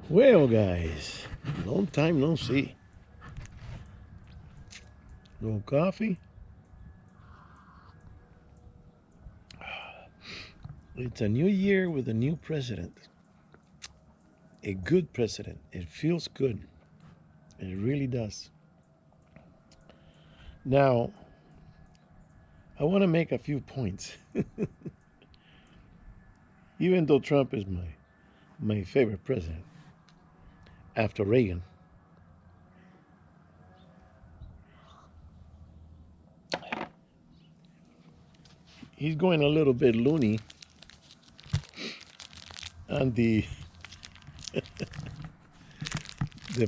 Well, guys, long time no see. No coffee. It's a new year with a new president. A good president. It feels good. It really does. Now, I want to make a few points. Even though Trump is my favorite president after Reagan, he's going a little bit loony on the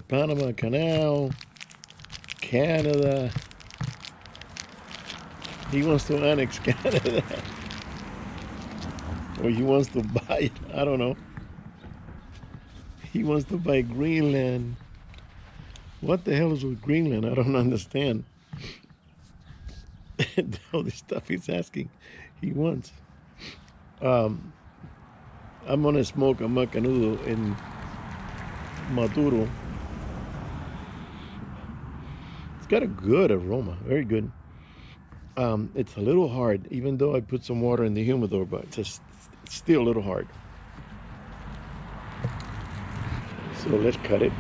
Panama Canal, Canada. He wants to annex Canada, or he wants to buy it. I don't know. He wants to buy Greenland. What the hell is with Greenland? I don't understand. All the stuff he's asking, he wants. Um, I'm gonna smoke a macanudo in Maduro. It's got a good aroma, very good. It's a little hard, even though I put some water in the humidor, but it's still a little hard. So let's cut it.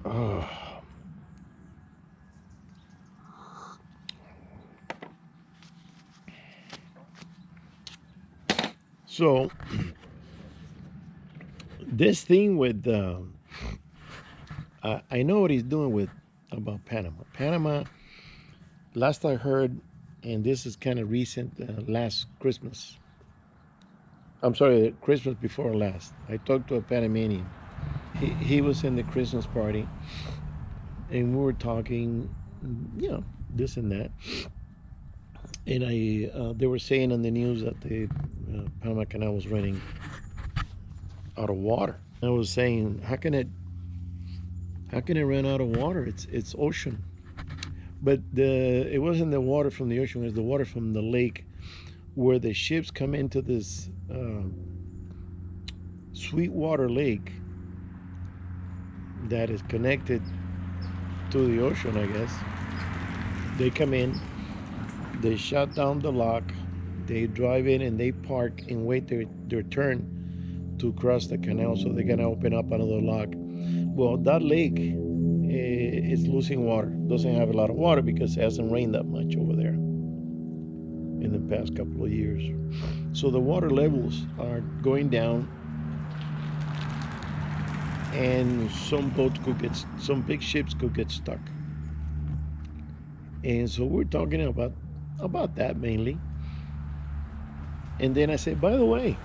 Oh. So this thing with I know what he's doing with about Panama. Panama, last I heard, and this is kind of recent, last Christmas. I'm sorry, Christmas before last. I talked to a Panamanian. He was in the Christmas party, and we were talking, this and that. And they were saying on the news that the Panama Canal was running out of water. I was saying, how can it run out of water? It's ocean. But it wasn't the water from the ocean; it was the water from the lake, where the ships come into this sweetwater lake that is connected to the ocean. I guess they come in, they shut down the lock, they drive in, and they park and wait their turn to cross the canal, so they're gonna open up another lock. Well, that lake is losing water. Doesn't have a lot of water because it hasn't rained that much over there in the past couple of years. So the water levels are going down, and some big ships could get stuck. And so we're talking about that mainly. And then I said, by the way,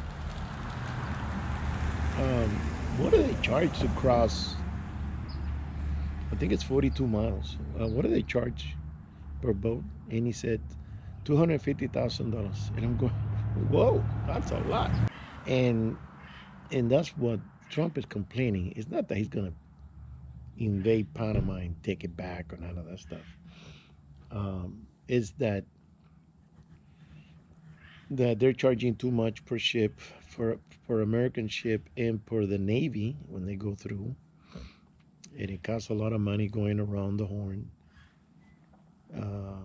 um, what do they charge to cross? I think it's 42 miles. What do they charge per boat? And he said, $250,000. And I'm going, whoa, that's a lot. And that's what Trump is complaining. It's not that he's going to invade Panama and take it back or none of that stuff. Is that they're charging too much per ship for American ship and for the Navy when they go through, and it costs a lot of money going around the Horn, uh,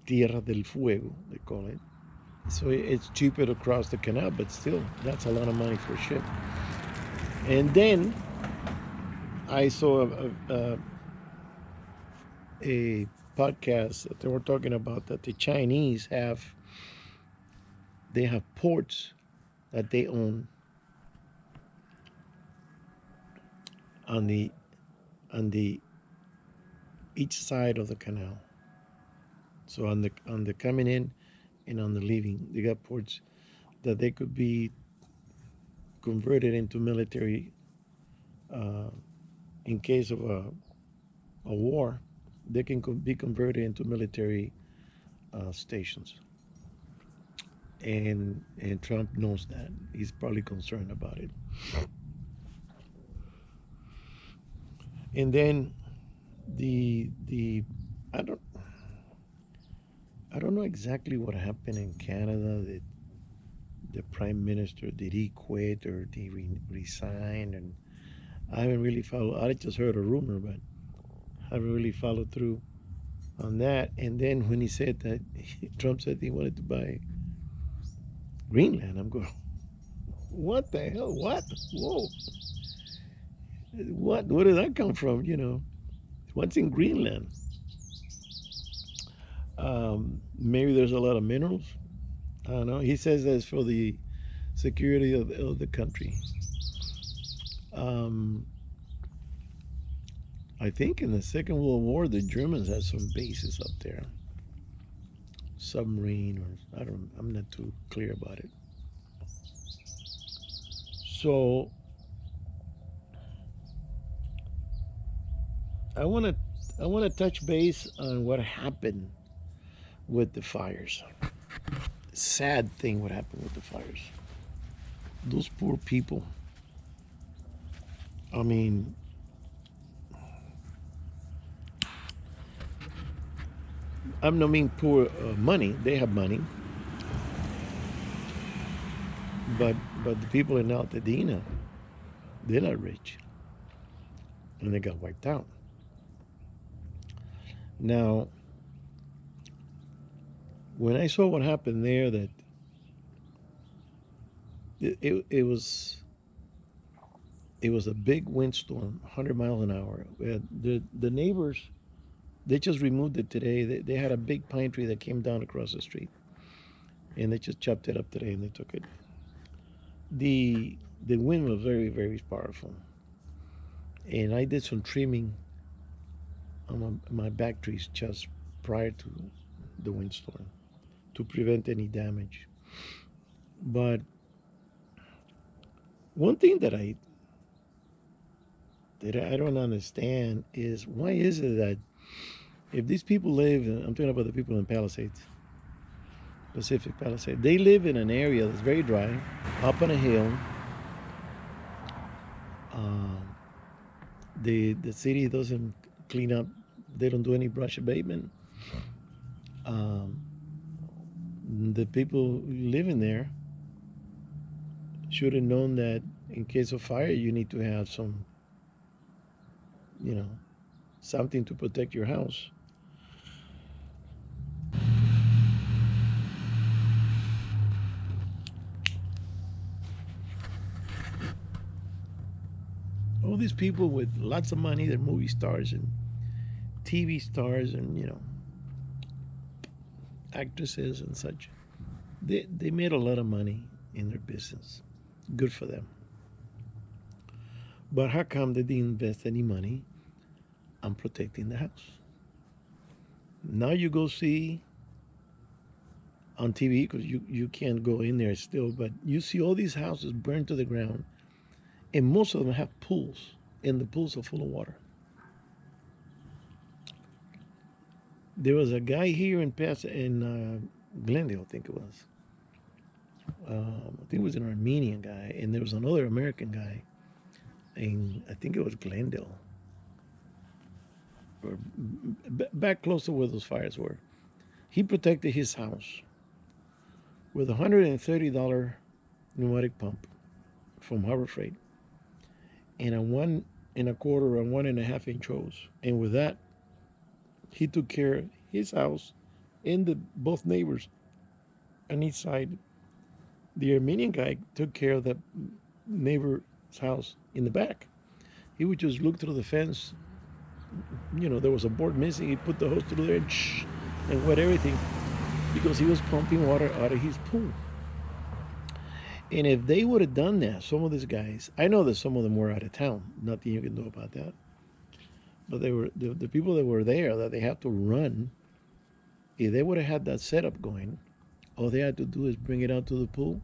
Tierra del Fuego, they call it. So it's cheaper to cross the canal, but still, that's a lot of money for a ship. And then I saw a podcast that they were talking about that the Chinese have ports that they own on the each side of the canal. So on the coming in and on the leaving, they got ports that they could be converted into military uh, in case of a war. They can be converted into military stations. And Trump knows that. He's probably concerned about it. And then the I don't I don't know exactly what happened in Canada. The prime minister, did he quit or did he resign? And I haven't really followed. I just heard a rumor, but I haven't really followed through on that. And then when he said that Trump said he wanted to buy Greenland, I'm going, what the hell? What? Whoa! What? Where did that come from? What's in Greenland? Maybe there's a lot of minerals. I don't know. He says that's for the security of the country. Um, I think in the Second World War, the Germans had some bases up there, submarine, or I don't. I'm not too clear about it. So I want to, I want to touch base on what happened with the fires. Sad thing what happened with the fires. Those poor people. I mean, I'm not mean poor money. They have money, but the people in Altadena, they're not rich, and they got wiped out. Now, when I saw what happened there, that it was a big windstorm, 100 miles an hour. The neighbors, they just removed it today. They had a big pine tree that came down across the street, and they just chopped it up today and they took it. The the wind was very, very powerful, and I did some trimming on my back trees just prior to the windstorm to prevent any damage. But one thing that I don't understand is, why is it that if these people live, I'm talking about the people in Palisades, Pacific Palisades, they live in an area that's very dry, up on a hill. Um, the city doesn't clean up. They don't do any brush abatement. Um, the people living there should have known that in case of fire, you need to have some, you know, something to protect your house. All these people with lots of money, they're movie stars and TV stars and, actresses and such. They made a lot of money in their business. Good for them. But how come they didn't invest any money on protecting the house? Now you go see on TV, because you can't go in there still, but you see all these houses burned to the ground, and most of them have pools, and the pools are full of water. There was a guy here in Glendale, I think it was. I think it was an Armenian guy, and there was another American guy, and I think it was Glendale, or back close to where those fires were. He protected his house with a $130 pneumatic pump from Harbor Freight and a 1 1/4 or 1 1/2 inch hose. And with that, he took care of his house and the both neighbors on each side. The Armenian guy took care of the neighbor's house in the back. He would just look through the fence. There was a board missing. He put the hose through there and wet everything, because he was pumping water out of his pool. And if they would have done that, some of these guys, I know that some of them were out of town. Nothing you can do about that. But they were the people that were there that they had to run. If they would have had that setup going, all they had to do is bring it out to the pool,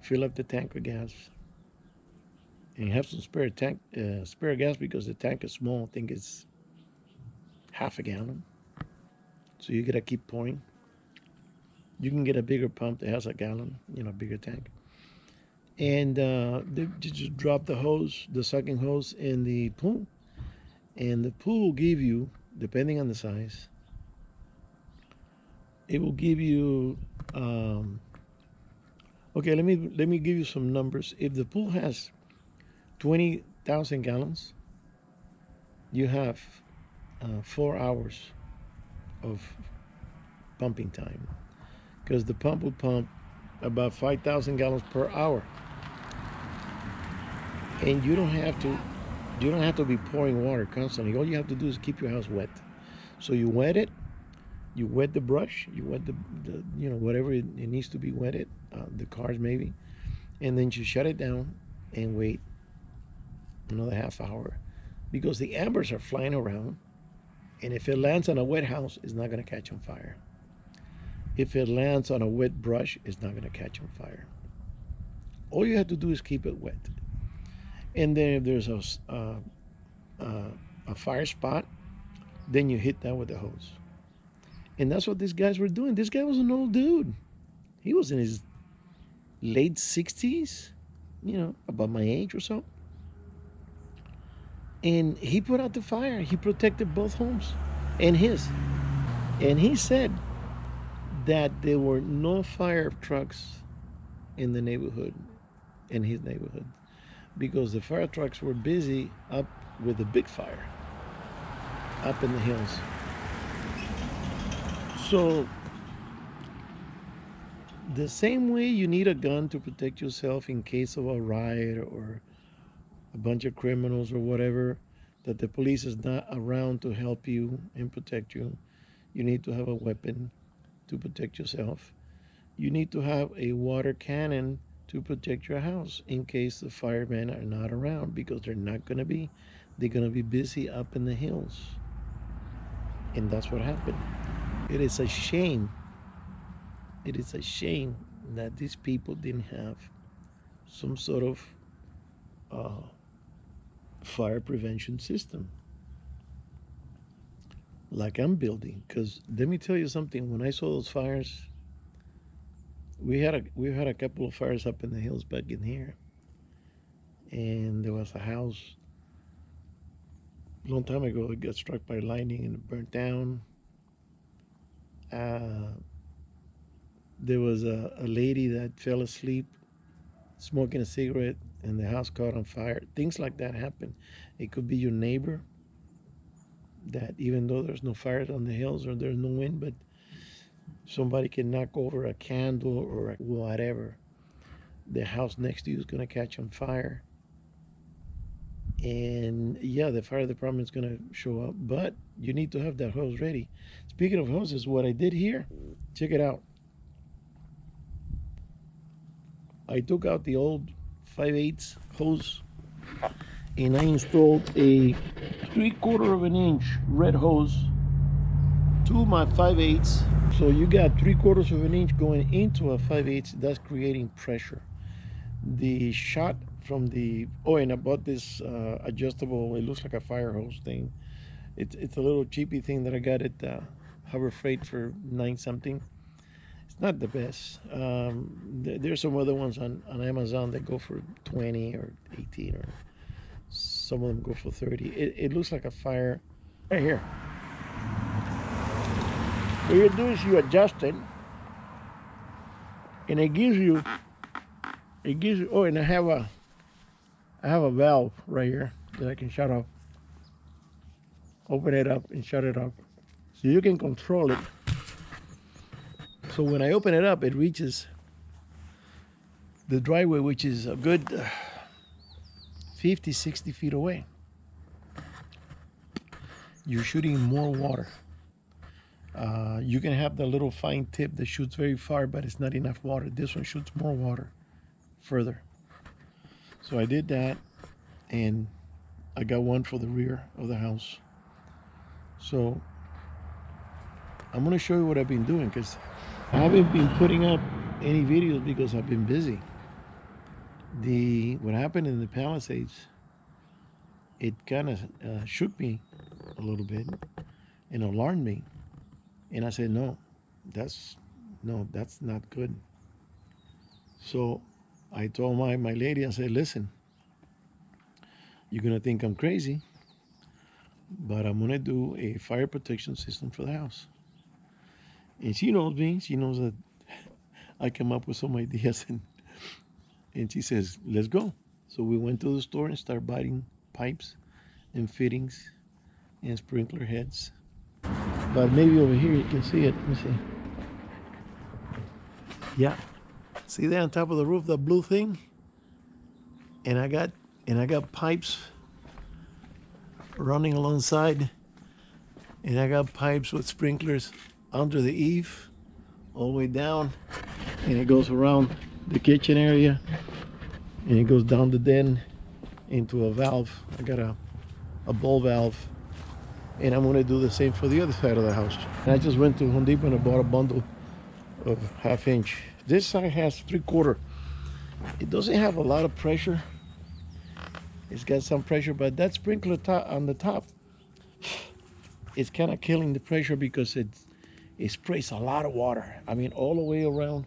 fill up the tank with gas, and have some spare gas, because the tank is small. I think it's half a gallon. So you gotta keep pouring. You can get a bigger pump that has a gallon, bigger tank. And they just drop the sucking hose in the pool. And the pool will give you, depending on the size, it will give you. Okay, let me give you some numbers. If the pool has 20,000 gallons, you have 4 hours of pumping time, because the pump will pump about 5,000 gallons per hour, and you don't have to be pouring water constantly. All you have to do is keep your house wet. So you wet it, you wet the brush, you wet the whatever it needs to be wetted, the cars maybe, and then you shut it down and wait another half hour, because the embers are flying around, and if it lands on a wet house, it's not going to catch on fire. If it lands on a wet brush, it's not going to catch on fire. All you have to do is keep it wet, and then if there's a fire spot, then you hit that with the hose. And that's what these guys were doing. This guy was an old dude. He was in his late 60s, about my age or so. And he put out the fire. He protected both homes and his. And he said that there were no fire trucks in the neighborhood, in his neighborhood, because the fire trucks were busy up with the big fire up in the hills. So the same way you need a gun to protect yourself in case of a riot or a bunch of criminals or whatever, that the police is not around to help you and protect you, you need to have a weapon to protect yourself. You need to have a water cannon to protect your house in case the firemen are not around, because they're not going to be. They're going to be busy up in the hills. And that's what happened. It is a shame. It is a shame that these people didn't have some sort of fire prevention system like I'm building. Because let me tell you something. When I saw those fires, we had a couple of fires up in the hills back in here, and there was a house a long time ago. It got struck by lightning and it burnt down. There was a lady that fell asleep smoking a cigarette and the house caught on fire. Things like that happen. It could be your neighbor, that even though there's no fires on the hills or there's no wind, but somebody can knock over a candle or whatever. The house next to you is going to catch on fire. And yeah, the fire department is going to show up, but you need to have that hose ready. Speaking of hoses, what I did here, check it out. I took out the old 5/8 hose and I installed a 3/4 of an inch red hose to my 5/8. So you got 3/4 of an inch going into a 5/8. That's creating pressure. The shot from the and I bought this adjustable. It looks like a fire hose thing. It's a little cheapy thing that I got at Harbor Freight for 9 something. It's not the best. There's some other ones on Amazon that go for 20 or 18, or some of them go for 30. It looks like a fire. Right here. What you do is you adjust it, and it gives you. Oh, and I have a valve right here that I can shut off. Open it up and shut it off, so you can control it. So when I open it up, it reaches the driveway, which is a good 50, 60 feet away. You're shooting more water. You can have the little fine tip that shoots very far, but it's not enough water. This one shoots more water further. So I did that, and I got one for the rear of the house. So I'm going to show you what I've been doing, because I haven't been putting up any videos because I've been busy. What happened in the Palisades, it kind of shook me a little bit and alarmed me. And I said, no, that's not good. So I told my lady, I said, listen, you're going to think I'm crazy, but I'm going to do a fire protection system for the house. And she knows me. She knows that I come up with some ideas, and she says, let's go. So we went to the store and started buying pipes and fittings and sprinkler heads. But maybe over here you can see it. Let me see. Yeah. See there on top of the roof, that blue thing? And I got pipes running alongside, and I got pipes with sprinklers under the eave all the way down, and it goes around the kitchen area, and it goes down the den into a valve. I got a ball valve, and I'm gonna do the same for the other side of the house. And I just went to Home Depot and I bought a bundle of 1/2 inch. This side has 3/4. It doesn't have a lot of pressure. It's got some pressure, but that sprinkler top on the top, it's kind of killing the pressure because it sprays a lot of water. I mean, all the way around.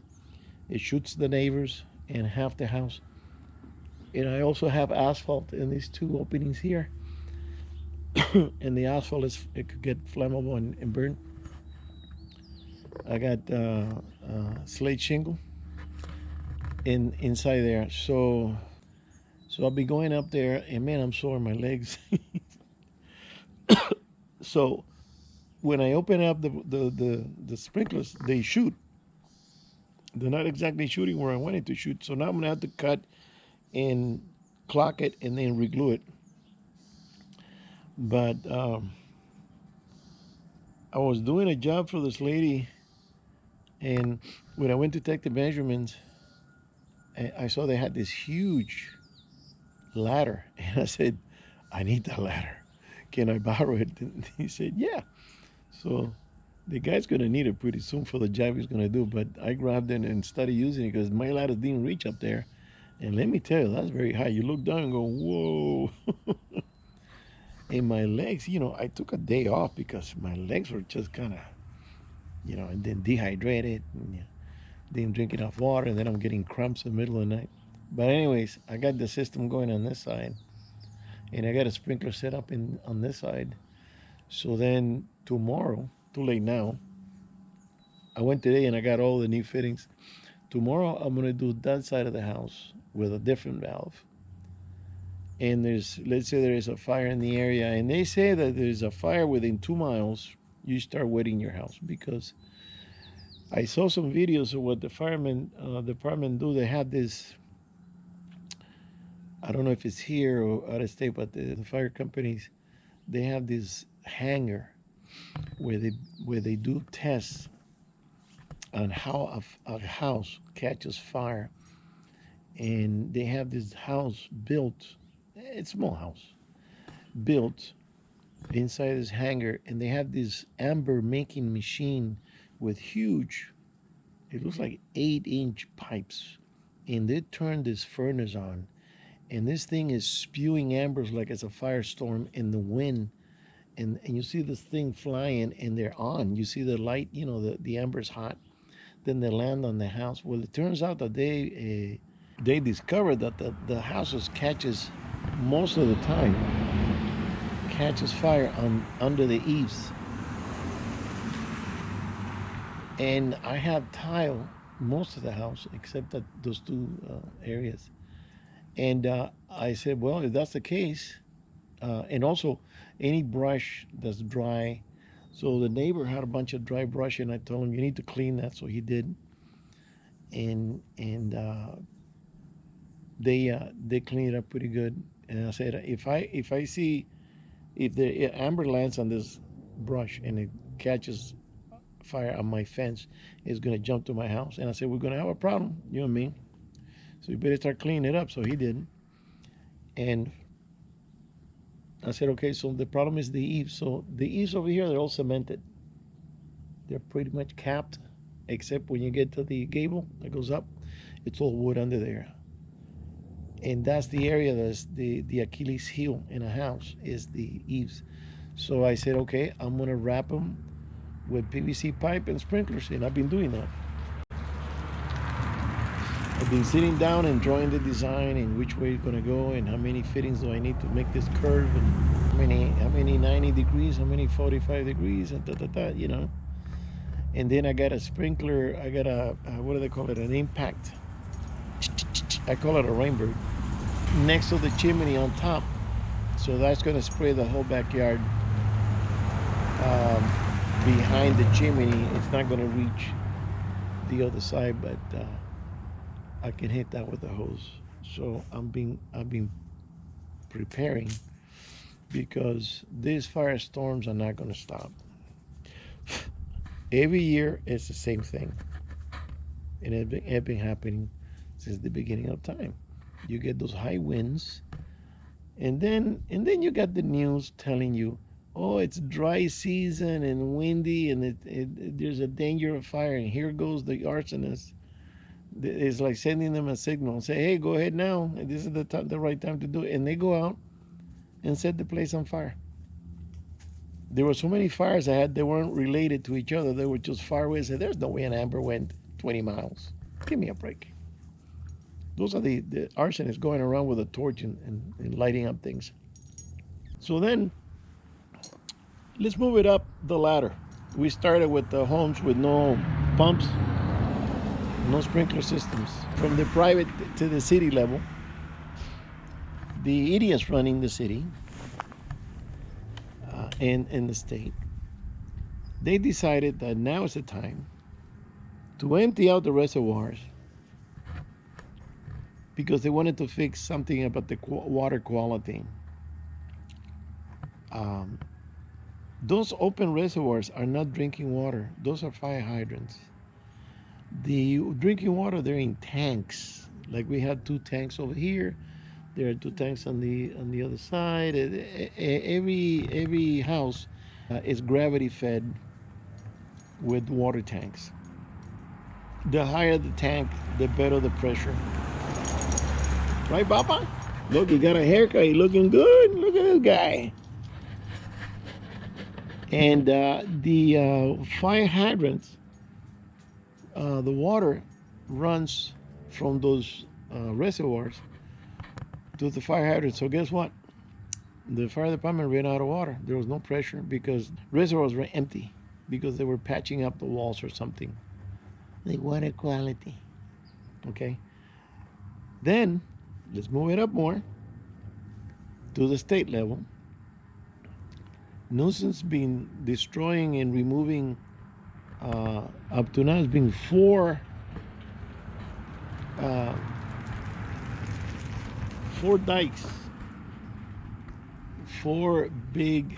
It shoots the neighbors and half the house. And I also have asphalt in these 2 openings here. And the asphalt it could get flammable and burn. I got slate shingle inside there. So I'll be going up there, and man, I'm sore in my legs. So when I open up the sprinklers, they shoot. They're not exactly shooting where I wanted to shoot. So now I'm gonna have to cut and clock it and then reglue it. But I was doing a job for this lady, and when I went to take the measurements, I saw they had this huge ladder, and I said, I need that ladder. Can I borrow it? And he said, yeah. So the guy's gonna need it pretty soon for the job he's gonna do, but I grabbed it and started using it because my ladder didn't reach up there. And let me tell you, that's very high. You look down and go, whoa. And my legs, I took a day off because my legs were just kind of, and then dehydrated, and didn't drink enough water, and then I'm getting cramps in the middle of the night. But anyways, I got the system going on this side, and I got a sprinkler set up on this side. So then tomorrow, too late now, I went today and I got all the new fittings. Tomorrow I'm gonna do that side of the house with a different valve. And let's say there is a fire in the area, and they say that there's a fire within 2 miles, you start wetting your house, because I saw some videos of what the firemen department do. They have this, I don't know if it's here or out of state, but the fire companies, they have this hangar where they do tests on how a house catches fire. And they have this house built, it's a small house, built inside this hangar, and they have this amber making machine with huge, it looks like 8-inch pipes, and they turn this furnace on, and this thing is spewing embers like it's a firestorm in the wind, and you see this thing flying, and they're on. You see the light, the embers hot, then they land on the house. Well, it turns out that they discovered that the houses catches, most of the time, catches fire under the eaves. And I have tile most of the house except that those 2 areas. And I said, well, if that's the case, and also any brush that's dry. So the neighbor had a bunch of dry brush, and I told him, you need to clean that. So he did. And they cleaned it up pretty good. And I said, if I see, if the amber lands on this brush and it catches fire on my fence, it's gonna jump to my house. And I said, we're gonna have a problem, you and me. So you better start cleaning it up. So he did. And I said, okay, so the problem is the eaves. So the eaves over here, they're all cemented. They're pretty much capped, except when you get to the gable that goes up, it's all wood under there. And that's the area that's the Achilles heel in a house, is the eaves. So I said, okay, I'm gonna wrap them with PVC pipe and sprinklers, and I've been doing that. I've been sitting down and drawing the design and which way it's gonna go, and how many fittings do I need to make this curve, and how many 90 degrees, how many 45 degrees, and And then I got a sprinkler. I got what do they call it? An impact. I call it a rainbird. Next to the chimney on top. So that's going to spray the whole backyard. Behind the chimney, it's not going to reach the other side, but I can hit that with a hose. So I've been preparing, because these firestorms are not going to stop. Every year it's the same thing, and it's been happening since the beginning of time. You get those high winds, and then you got the news telling you, oh, it's dry season and windy, and there's a danger of fire, and here goes the arsonist. It's like sending them a signal, say, hey, go ahead now, this is the right time to do it. And they go out and set the place on fire. There were so many fires they weren't related to each other. They were just far away. I said, there's no way an amber went 20 miles. Give me a break. Those are the arsonists going around with a torch and lighting up things. So then, let's move it up the ladder. We started with the homes with no pumps, no sprinkler systems. From the private to the city level, the idiots running the city and the state, they decided that now is the time to empty out the reservoirs, because they wanted to fix something about the water quality. Those open reservoirs are not drinking water. Those are fire hydrants. The drinking water, they're in tanks. Like we had 2 tanks over here. There are 2 tanks on the other side. Every house is gravity fed with water tanks. The higher the tank, the better the pressure. Right, Papa? Look, he got a haircut. He's looking good. Look at this guy. And the fire hydrants, the water runs from those reservoirs to the fire hydrants. So guess what? The fire department ran out of water. There was no pressure because reservoirs were empty, because they were patching up the walls or something. The water quality. Okay. Then let's move it up more to the state level. Nuisance been destroying and removing, up to now has been 4 dikes, 4 big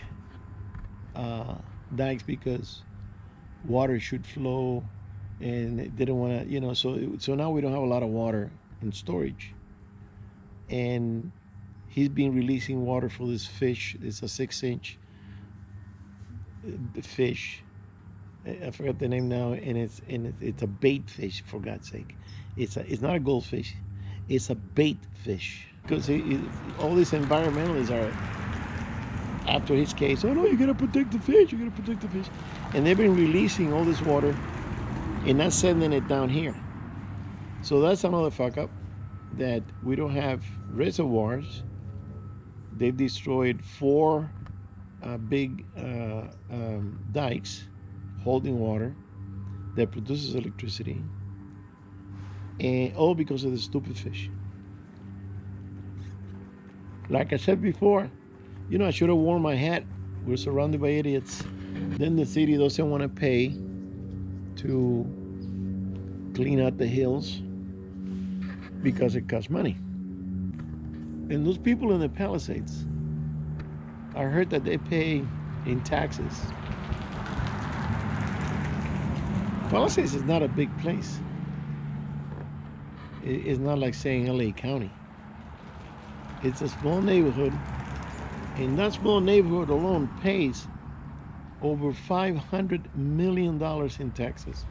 dikes, because water should flow, and they didn't want to, so now we don't have a lot of water in storage. And he's been releasing water for this fish. It's a 6-inch fish. I forgot the name now, and it's a bait fish, for God's sake. It's not a goldfish. It's a bait fish, because all these environmentalists are after his case. Oh no, you gotta protect the fish. You gotta protect the fish, and they've been releasing all this water and not sending it down here. So that's another fuck up, that we don't have reservoirs. They've destroyed 4 big dikes holding water that produces electricity, and all because of the stupid fish. Like I said before, I should have worn my hat. We're surrounded by idiots. Then the city doesn't want to pay to clean out the hills because it costs money. And those people in the Palisades, I heard that they pay in taxes. Palisades is not a big place. It's not like saying LA County. It's a small neighborhood, and that small neighborhood alone pays over $500 million in taxes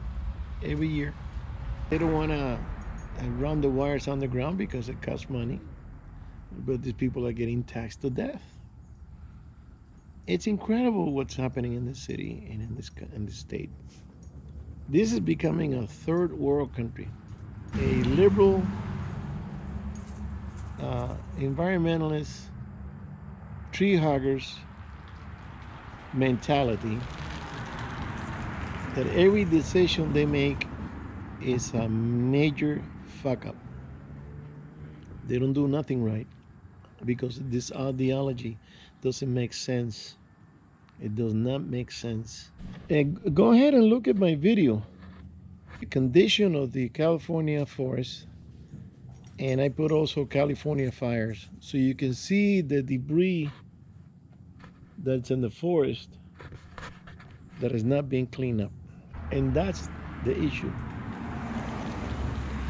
every year. They don't want to run the wires underground because it costs money, but these people are getting taxed to death. It's incredible what's happening in this city and in this state. This is becoming a third world country, a liberal, environmentalist, tree huggers mentality that every decision they make is a major fuck up. They don't do nothing right because this ideology doesn't make sense. It does not make sense. And go ahead and look at my video, the condition of the California forest, and I put also California fires, so you can see the debris that's in the forest that is not being cleaned up. And that's the issue.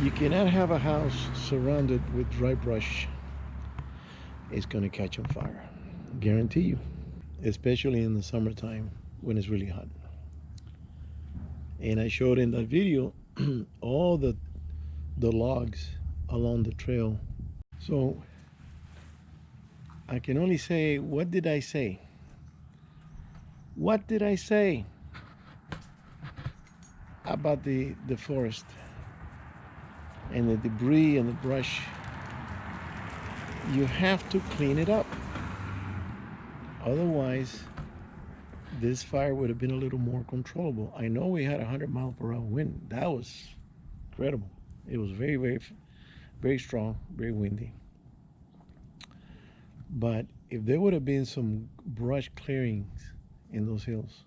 You cannot have a house surrounded with dry brush. It's going to catch on fire, guarantee you, especially in the summertime when it's really hot. And I showed in that video all the logs along the trail. So I can only say, what did I say? What did I say about the forest and the debris and the brush? You have to clean it up. Otherwise, this fire would have been a little more controllable. I know we had 100-mile-per-hour wind. That was incredible. It was very, very, very strong, very windy. But if there would have been some brush clearings in those hills,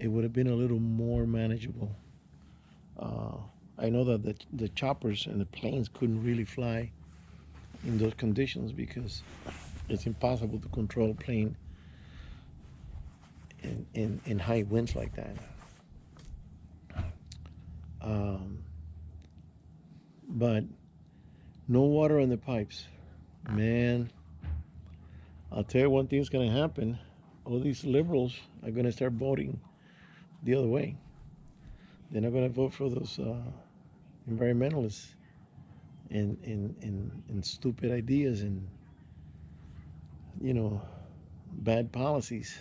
it would have been a little more manageable. I know that the choppers and the planes couldn't really fly in those conditions because it's impossible to control a plane in high winds like that. But no water in the pipes. Man, I'll tell you one thing's going to happen. All these liberals are going to start voting the other way. They're not going to vote for those environmentalists and stupid ideas and, you know, bad policies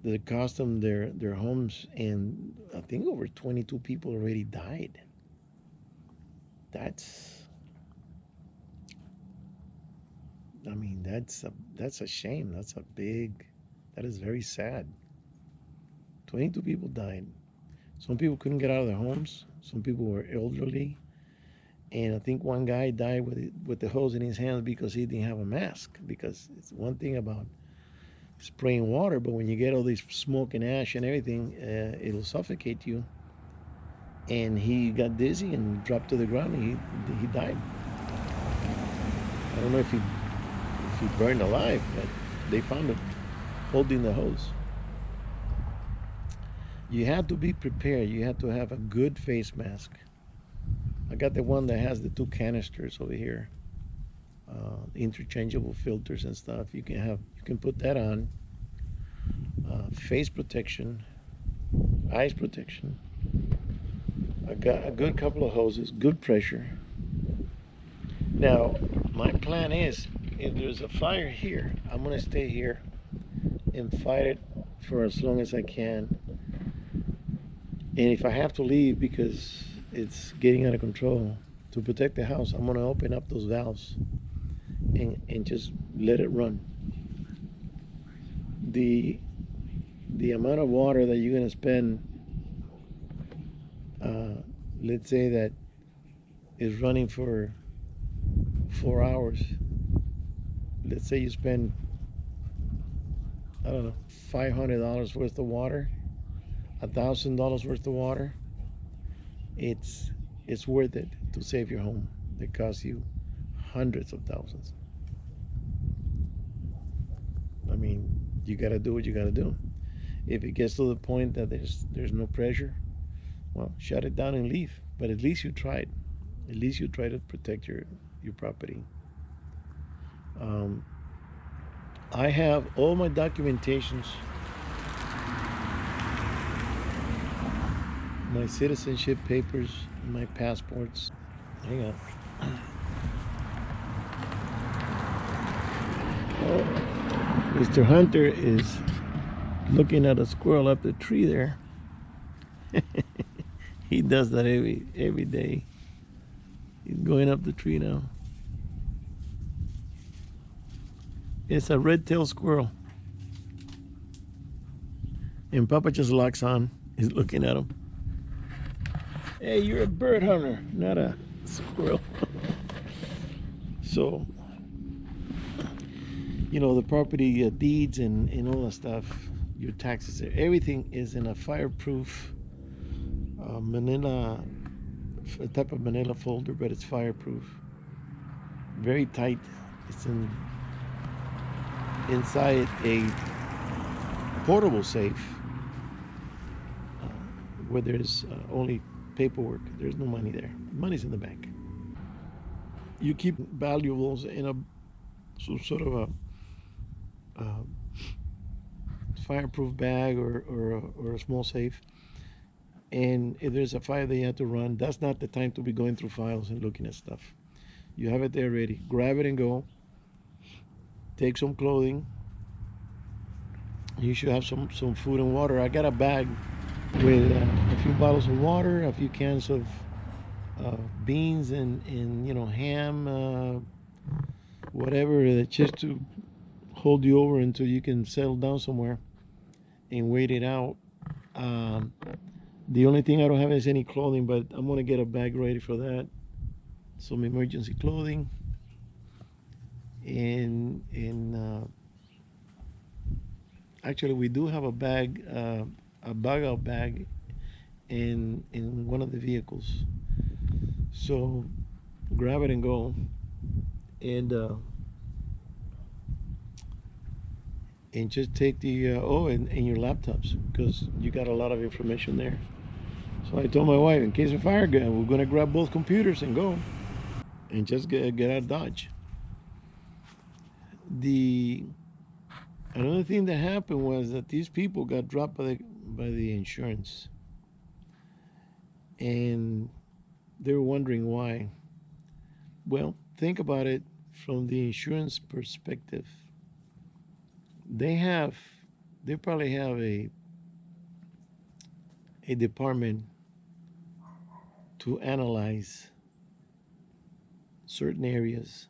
that cost them their homes. And I think over 22 people already died. I mean, that's a shame. That is very sad. 22 people died. Some people couldn't get out of their homes. Some people were elderly. And I think one guy died with the hose in his hand because he didn't have a mask. Because it's one thing about spraying water, but when you get all this smoke and ash and everything, it'll suffocate you. And he got dizzy and dropped to the ground and he died. I don't know if he burned alive, but they found him holding the hose. You have to be prepared. You have to have a good face mask. I got the one that has the 2 canisters over here, interchangeable filters and stuff. You can put that on. Face protection, eyes protection. I got a good couple of hoses, good pressure. Now, my plan is, if there's a fire here, I'm gonna stay here and fight it for as long as I can. And if I have to leave because it's getting out of control, to protect the house, I'm gonna open up those valves and just let it run. The amount of water that you're gonna spend, let's say that is running for 4 hours. Let's say you spend, I don't know, $500 worth of water, $1,000 worth of water. It's worth it to save your home. It costs you hundreds of thousands. I mean, you gotta do what you gotta do. If it gets to the point that there's no pressure, well, shut it down and leave. But at least you tried. At least you try to protect your property. I have all my documentations, my citizenship papers, my passports. Hang on. Oh, Mr. Hunter is looking at a squirrel up the tree there. He does that every day. He's going up the tree now. It's a red-tailed squirrel. And Papa just locks on. He's looking at him. Hey, you're a bird hunter, not a squirrel. So, you know, the property deeds and all that stuff, your taxes, everything is in a fireproof manila, a type of manila folder, but it's fireproof. Very tight. It's inside a portable safe where there's only paperwork. There's no money there. Money's in the bank. You keep valuables in some sort of a fireproof bag or a small safe. And if there's a fire that you have to run, that's not the time to be going through files and looking at stuff. You have it there ready. Grab it and go. Take some clothing. You should have some food and water. I got a bag with a few bottles of water, a few cans of beans and you know, ham, whatever, just to hold you over until you can settle down somewhere and wait it out. The only thing I don't have is any clothing, but I'm gonna get a bag ready for that. Some emergency clothing and actually we do have a bag, a bug out bag in one of the vehicles. So grab it and go. And just take the and your laptops, because you got a lot of information there. So I told my wife, in case of fire, we're gonna grab both computers and go, and just get out of Dodge. Another thing that happened was that these people got dropped by the insurance, and they were wondering why. Well, think about it from the insurance perspective. They probably have a department to analyze certain areas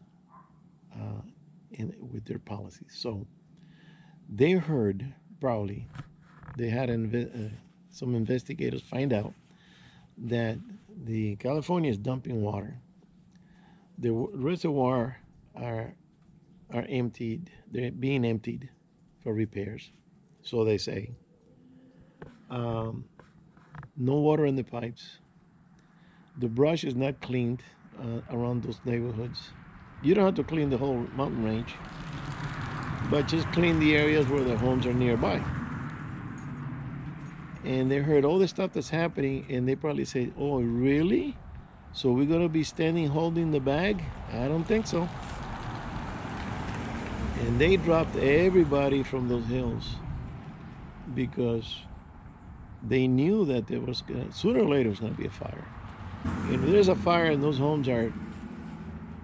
with their policies. So they heard, probably, they had some investigators find out that the California is dumping water. The reservoir are emptied. They're being emptied for repairs, so they say. No water in the pipes. The brush is not cleaned around those neighborhoods. You don't have to clean the whole mountain range, but just clean the areas where the homes are nearby. And they heard all the stuff that's happening, and they probably say, oh, really? So we're going to be standing holding the bag? I don't think so. And they dropped everybody from those hills because they knew that there was sooner or later was going to be a fire. And if there's a fire and those homes are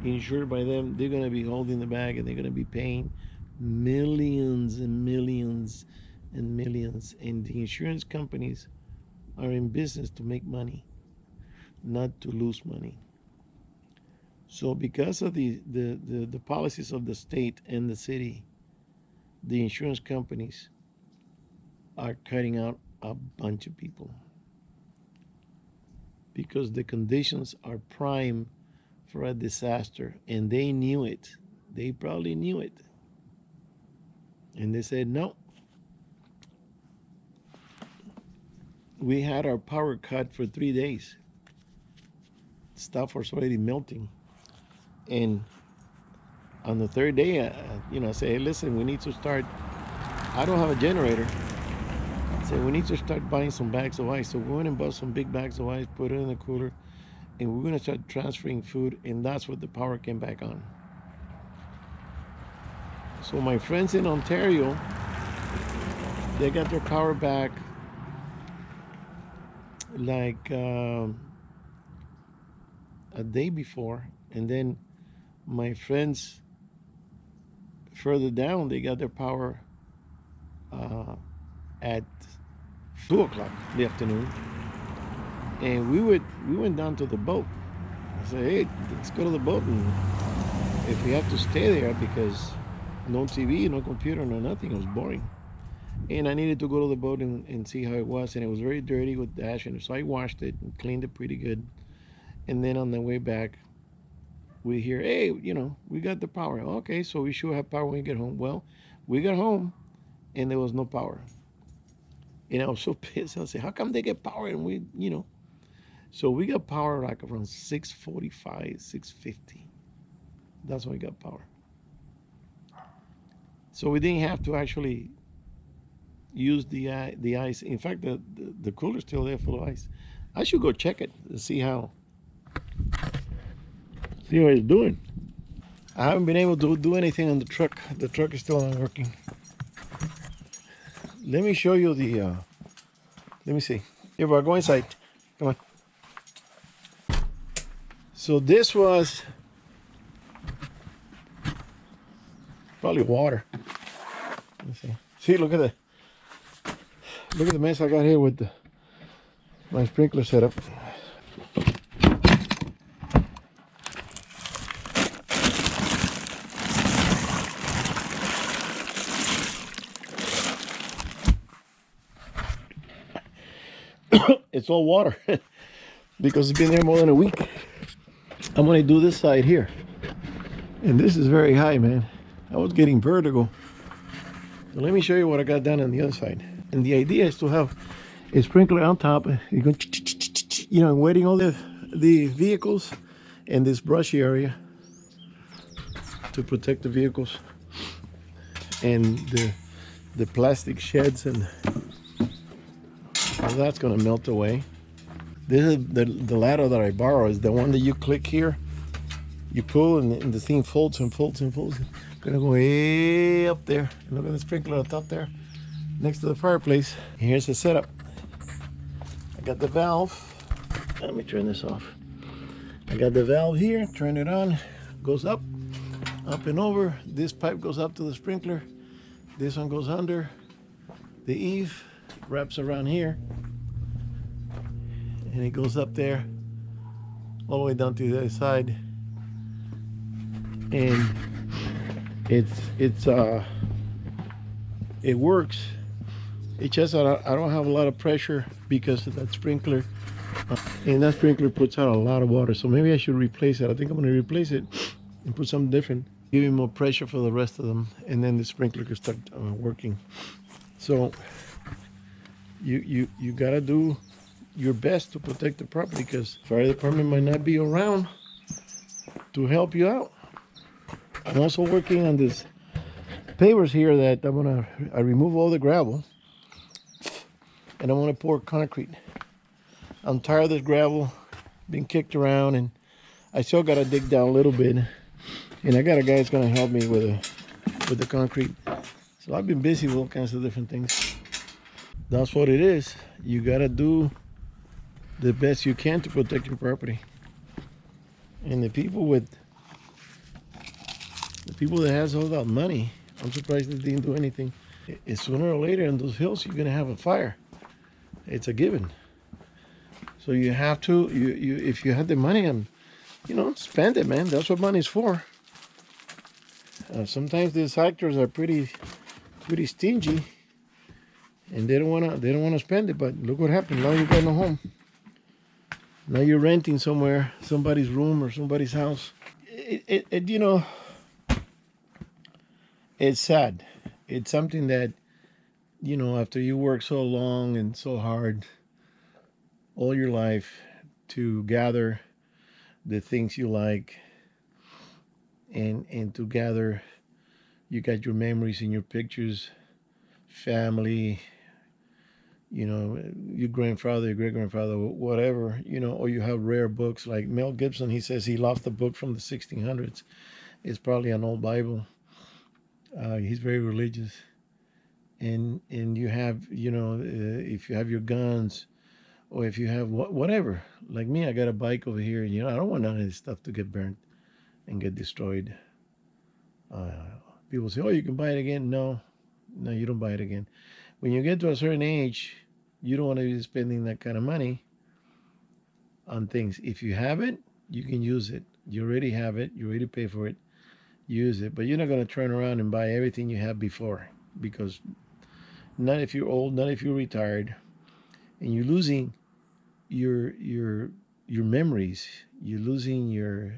insured by them, they're going to be holding the bag, and they're going to be paying millions and millions and millions. And the insurance companies are in business to make money, not to lose money. So because of the policies of the state and the city, the insurance companies are cutting out a bunch of people because the conditions are prime for a disaster, and they knew it. They probably knew it. And they said, no. We had our power cut for 3 days. Stuff was already melting. And on the third day, I say, hey, listen, we need to start. I don't have a generator. I said, we need to start buying some bags of ice. So we went and bought some big bags of ice, put it in the cooler, and we're going to start transferring food. And that's what the power came back on. So my friends in Ontario, they got their power back like a day before. And then my friends further down, they got their power at 2 o'clock in the afternoon. And we went down to the boat. I said, hey, let's go to the boat, and if we have to stay there, because no TV, no computer, no nothing, it was boring. and I needed to go to the boat and see how it was, and it was very dirty with ash in it. So I washed it and cleaned it pretty good. And then on the way back, we hear, hey, we got the power. Okay, so we should have power when we get home. Well, we got home and there was no power. And I was so pissed. I said, how come they get power and we. So we got power like around 6:45, 6:50. That's when we got power. So we didn't have to actually use the ice. In fact, the cooler's still there full of ice. I should go check it to see how it's doing. I haven't been able to do anything on the truck. The truck is still not working. Let me show you let me see. Here, we're going inside. Come on. So this was probably water. Let's see. See, look at the mess I got here with my sprinkler setup. It's all water because it's been there more than a week. I'm gonna do this side here, and this is very high, man. I was getting vertigo. So let me show you what I got done on the other side. And the idea is to have a sprinkler on top. You go, wetting all the vehicles and this brushy area to protect the vehicles and the plastic sheds, and all that's gonna melt away. This is the ladder that I borrow. Is the one that you click here, you pull, and the thing folds and folds and folds. Gonna go way up there. And look at the sprinkler on top there, next to the fireplace. Here's the setup. I got the valve. Let me turn this off. I got the valve here. Turn it on. Goes up and over. This pipe goes up to the sprinkler. This one goes under. The eave wraps around here, and it goes up there all the way down to the other side. And it works. It's just that I don't have a lot of pressure because of that sprinkler, and that sprinkler puts out a lot of water. So maybe I should replace it. I think I'm going to replace it and put something different, give me more pressure for the rest of them, and then the sprinkler can start working. So you gotta do your best to protect the property, because fire department might not be around to help you out. I'm also working on this pavers here that I remove all the gravel and I'm gonna pour concrete. I'm tired of this gravel being kicked around, and I still gotta dig down a little bit, and I got a guy that's gonna help me with the concrete. So I've been busy with all kinds of different things. That's what it is. You gotta do the best you can to protect your property. And the people that has all that money, I'm surprised they didn't do anything. Sooner or later in those hills, you're gonna have a fire. It's a given. So you have to, if you have the money, and spend it, man. That's what money's for. Sometimes these actors are pretty stingy, and they don't wanna spend it. But look what happened. Now you got no home. Now you're renting somewhere, somebody's room or somebody's house. It's sad. It's something that, after you work so long and so hard all your life to gather the things you like, and to gather, you got your memories and your pictures, family, your grandfather, your great grandfather, whatever, or you have rare books like Mel Gibson. He says he lost a book from the 1600s. It's probably an old Bible. He's very religious, and you have, if you have your guns, or if you have whatever. Like me, I got a bike over here. I don't want none of this stuff to get burnt and get destroyed. People say, "Oh, you can buy it again." No, you don't buy it again. When you get to a certain age, you don't want to be spending that kind of money on things. If you have it, you can use it. You already have it. You already pay for it. Use it. But you're not going to turn around and buy everything you had before, because not if you're old, not if you're retired, and you're losing your memories. You're losing your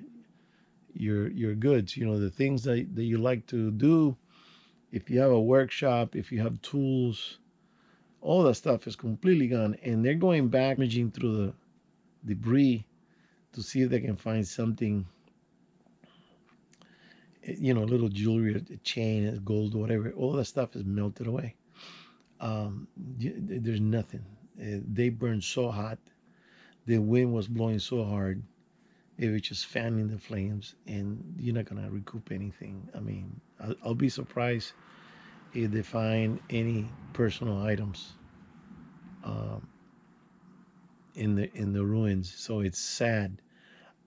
goods. You know, the things that you like to do. If you have a workshop, if you have tools, all that stuff is completely gone, and they're going back, rummaging through the debris to see if they can find something. You know, a little jewelry, a chain, a gold, whatever. All that stuff is melted away. There's nothing. They burned so hot. The wind was blowing so hard. It was just fanning the flames, and you're not gonna recoup anything. I mean, I'll be surprised if they find any personal items um, in the ruins. So it's sad.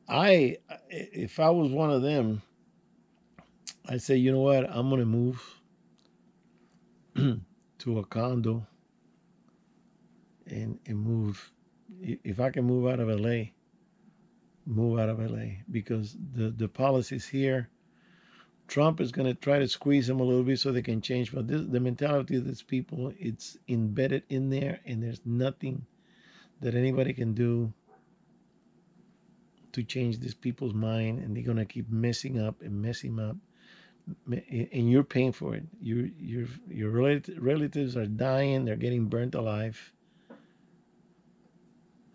If I was one of them, I'd say, you know what, I'm gonna move to a condo and move. If I can move out of LA, move out of LA, because the policies here, Trump is going to try to squeeze them a little bit so they can change. But the mentality of these people, it's embedded in there, and there's nothing that anybody can do to change these people's mind, and they're going to keep messing up and messing up, and you're paying for it. Your relatives are dying, they're getting burnt alive,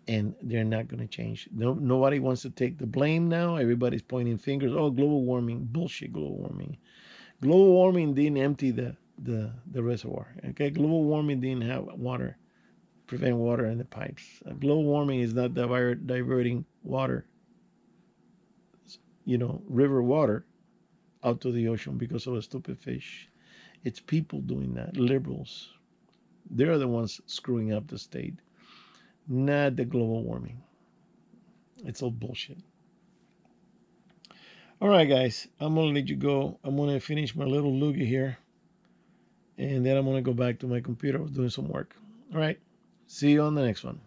and they're not going to change. Nobody wants to take the blame now. Everybody's pointing fingers. Oh, global warming, bullshit. Global warming. Global warming didn't empty the reservoir. Okay, global warming didn't have water, prevent water in the pipes. Global warming is not diverting water, river water out to the ocean because of a stupid fish. It's people doing that. Liberals, they're the ones screwing up the state, not the global warming. It's all bullshit. All right, guys, I'm gonna let you go. I'm gonna finish my little loogie here, and then I'm gonna go back to my computer doing some work. All right, see you on the next one.